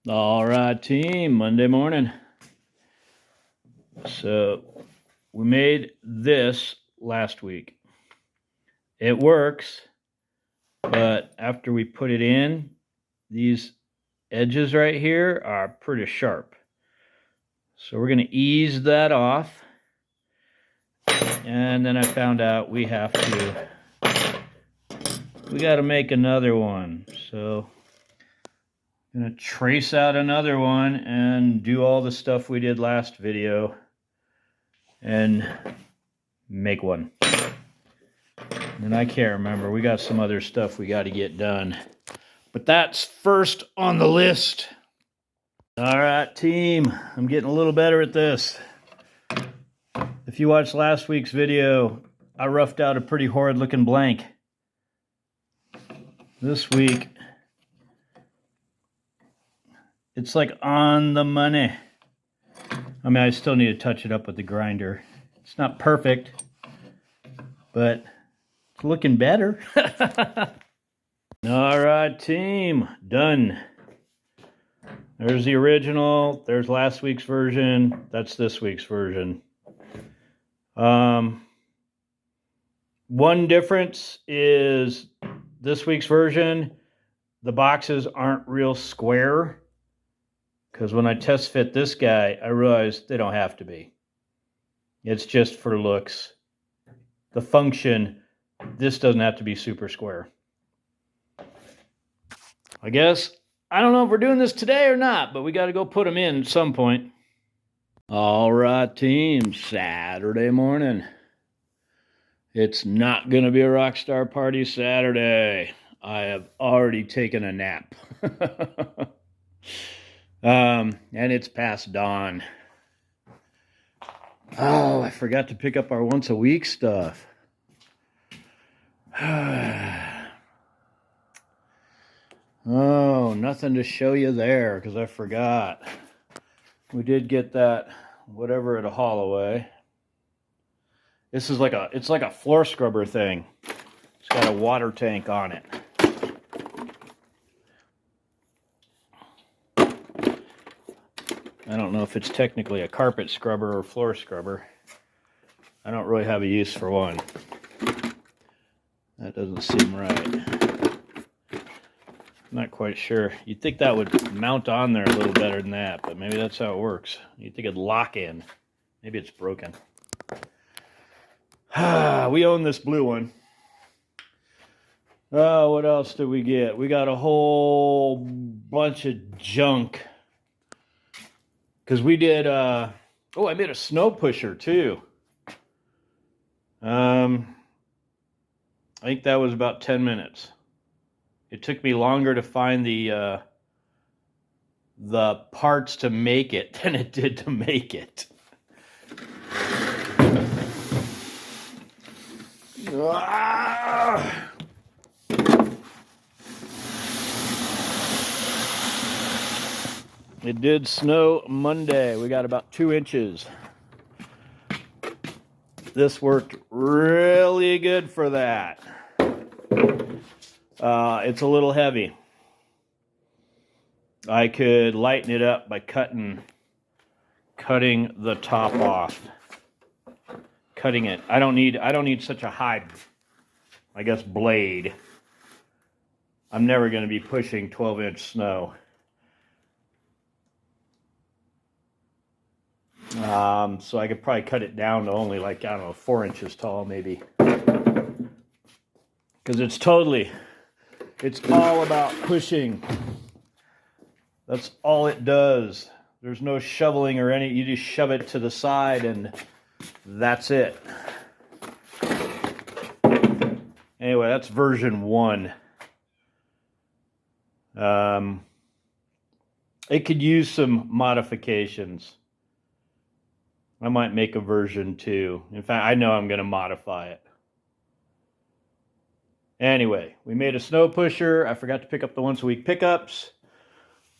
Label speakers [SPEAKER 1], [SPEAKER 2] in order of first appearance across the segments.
[SPEAKER 1] All right, team, Monday morning. So we made this last week. It works, but after we put it in, these edges right here are pretty sharp. So we're going to ease that off. And then I found out we got to make another one. So I'm going to trace out another one and do all the stuff we did last video and make one. And I can't remember. We got some other stuff we got to get done. But that's first on the list. All right, team. I'm getting a little better at this. If you watched last week's video, I roughed out a pretty horrid looking blank. This week, it's like on the money. I mean, I still need to touch it up with the grinder. It's not perfect, but it's looking better. All right, team, done. There's the original. There's last week's version. That's this week's version. One difference is this week's version, the boxes aren't real square. Because when I test fit this guy, I realized they don't have to be. It's just for looks. The function, this doesn't have to be super square. I guess, I don't know if we're doing this today or not, but we got to go put them in at some point. All right, team, Saturday morning. It's not going to be a Rockstar Party Saturday. I have already taken a nap. And it's past dawn. Oh, I forgot to pick up our once a week stuff. Oh, nothing to show you there because I forgot. We did get that whatever at a Holloway. This is it's like a floor scrubber thing. It's got a water tank on it. I don't know if it's technically a carpet scrubber or floor scrubber. I don't really have a use for one. That doesn't seem right. Not quite sure. You'd think that would mount on there a little better than that, but maybe that's how it works. You'd think it'd lock in. Maybe it's broken. We own this blue one. Oh, what else did we get? We got a whole bunch of junk. Because we did, I made a snow pusher too. I think that was about 10 minutes. It took me longer to find the parts to make it than it did to make it. Ah! It did snow Monday. We got about 2 inches. This worked really good for that. It's a little heavy. I could lighten it up by cutting the top off. Cutting it. I don't need such a high, I guess, blade. I'm never going to be pushing 12-inch snow. So I could probably cut it down to only 4 inches tall maybe. Because it's all about pushing. That's all it does. There's no shoveling or any, you just shove it to the side and that's it. Anyway, that's version 1. It could use some modifications. I might make a version 2. In fact, I know I'm going to modify it. Anyway, we made a snow pusher. I forgot to pick up the once a week pickups.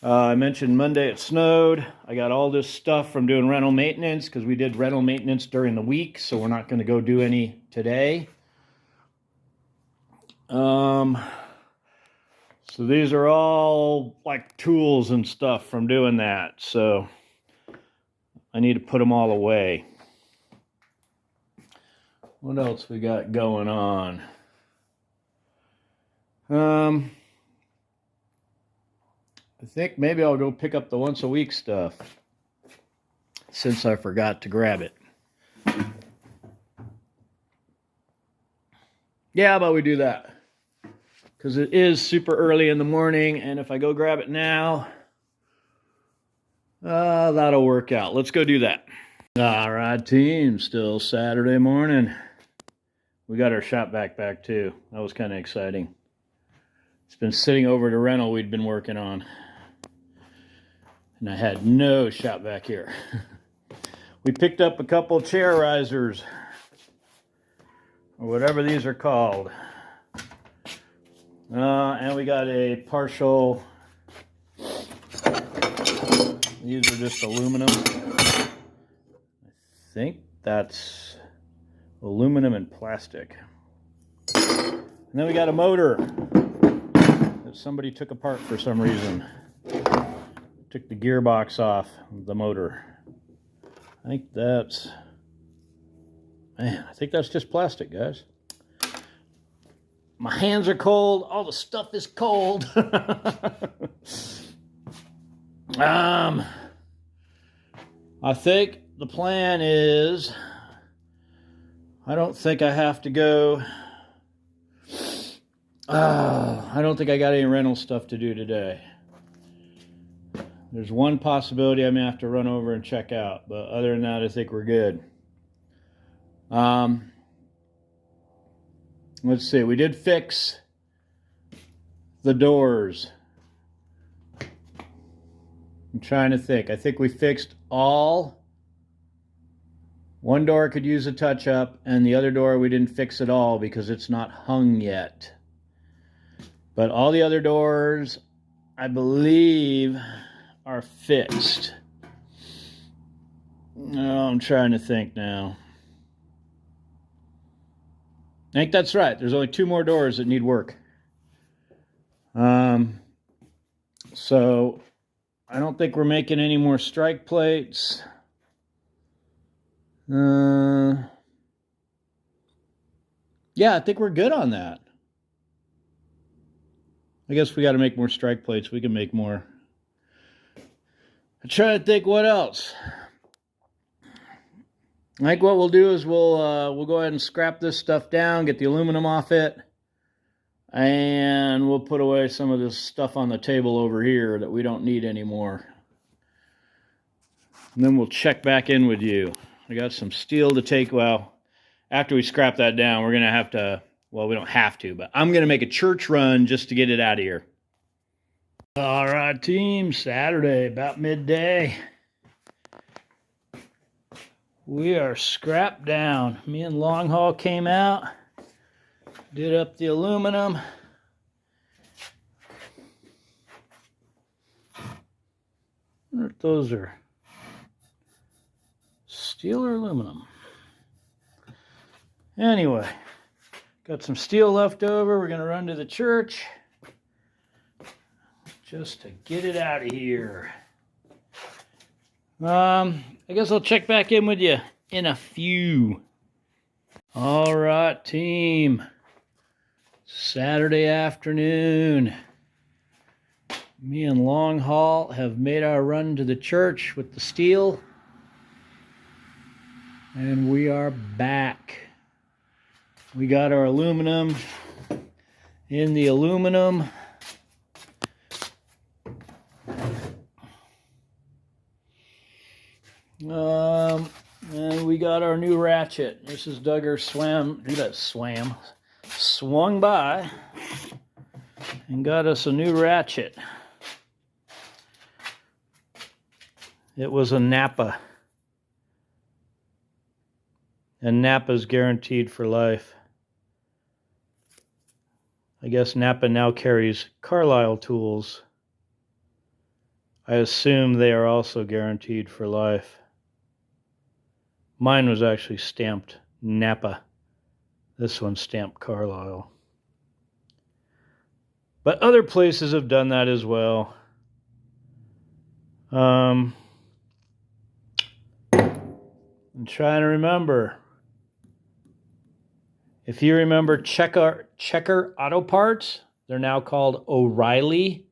[SPEAKER 1] I mentioned Monday it snowed. I got all this stuff from doing rental maintenance because we did rental maintenance during the week, so we're not going to go do any today. So So these are all like tools and stuff from doing that. So I need to put them all away. What else we got going on? I think maybe I'll go pick up the once a week stuff since I forgot to grab it. Yeah, how about we do that? Because it is super early in the morning, and if I go grab it now, that'll work out. Let's go do that. All right, team, still Saturday morning. We got our shop vac back too. That was kind of exciting. It's been sitting over at a rental we'd been working on. And I had no shop vac here. We picked up a couple chair risers, or whatever these are called. And we got a partial, these are just aluminum. I think that's aluminum and plastic. And then we got a motor that somebody took apart for some reason. Took the gearbox off the motor. I think that's, man, I think that's just plastic, guys. My hands are cold. All the stuff is cold. I think the plan is, I don't think I have to go. I don't think I got any rental stuff to do today. There's one possibility I may have to run over and check out, but other than that, I think we're good. Let's see, we did fix the doors. I'm trying to think. I think we fixed all. One door could use a touch-up, and the other door we didn't fix at all because it's not hung yet. But all the other doors, I believe, are fixed. No, I'm trying to think now. I think that's right. There's only 2 more doors that need work. So I don't think we're making any more strike plates. Yeah, I think we're good on that. I guess we got to make more strike plates. We can make more. I'm trying to think what else. I think what we'll do is we'll go ahead and scrap this stuff down, get the aluminum off it, and we'll put away some of this stuff on the table over here that we don't need anymore. And then we'll check back in with you. I got some steel to take. Well, after we scrap that down, we're going to have to, well, we don't have to, but I'm going to make a church run just to get it out of here. All right, team, Saturday, about midday. We are scrapped down. Me and Long Haul came out, did up the aluminum. I wonder if those are steel or aluminum. Anyway, got some steel left over. We're going to run to the church just to get it out of here. I guess I'll check back in with you in a few. All right, team. Saturday afternoon. Me and Long Haul have made our run to the church with the steel. And we are back. We got our aluminum in the aluminum. And we got our new ratchet. Mrs. Duggar swung by and got us a new ratchet. It was a Napa. And Napa's guaranteed for life. I guess Napa now carries Carlisle tools. I assume they are also guaranteed for life. Mine was actually stamped Napa. This one's stamped Carlisle. But other places have done that as well. I'm trying to remember. If you remember Checker Auto Parts, they're now called O'Reilly.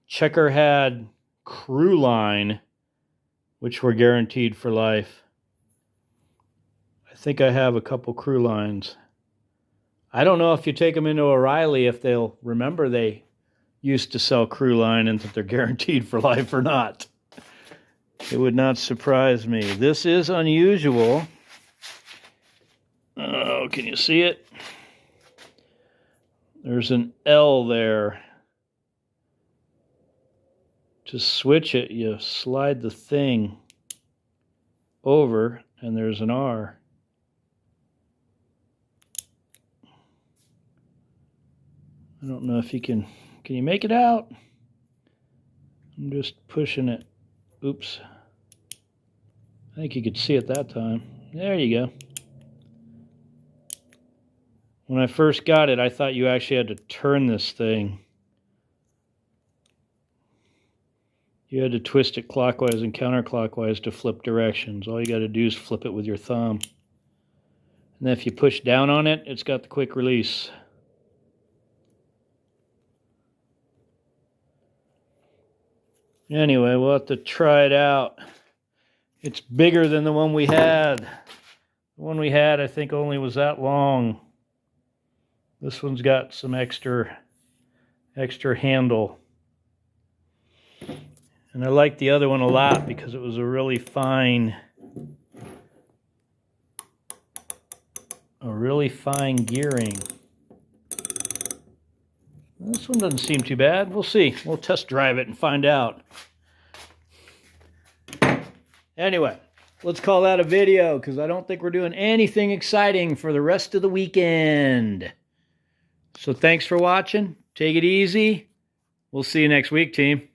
[SPEAKER 1] Checker had Crew Line, which were guaranteed for life. I think I have a couple Crew Lines. I don't know if you take them into O'Reilly if they'll remember they used to sell Crew Line and that they're guaranteed for life or not. It would not surprise me. This is unusual. Oh, can you see it? There's an L there. To switch it, you slide the thing over, and there's an R. I don't know if you can you make it out? I'm just pushing it. Oops. I think you could see it that time. There you go. When I first got it, I thought you actually had to turn this thing. You had to twist it clockwise and counterclockwise to flip directions. All you got to do is flip it with your thumb. And then if you push down on it, it's got the quick release. Anyway, we'll have to try it out. It's bigger than the one we had. The one we had, I think, only was that long. This one's got some extra handle. And I liked the other one a lot because it was a really fine gearing. This one doesn't seem too bad. We'll see. We'll test drive it and find out. Anyway, let's call that a video because I don't think we're doing anything exciting for the rest of the weekend. So thanks for watching. Take it easy. We'll see you next week, team.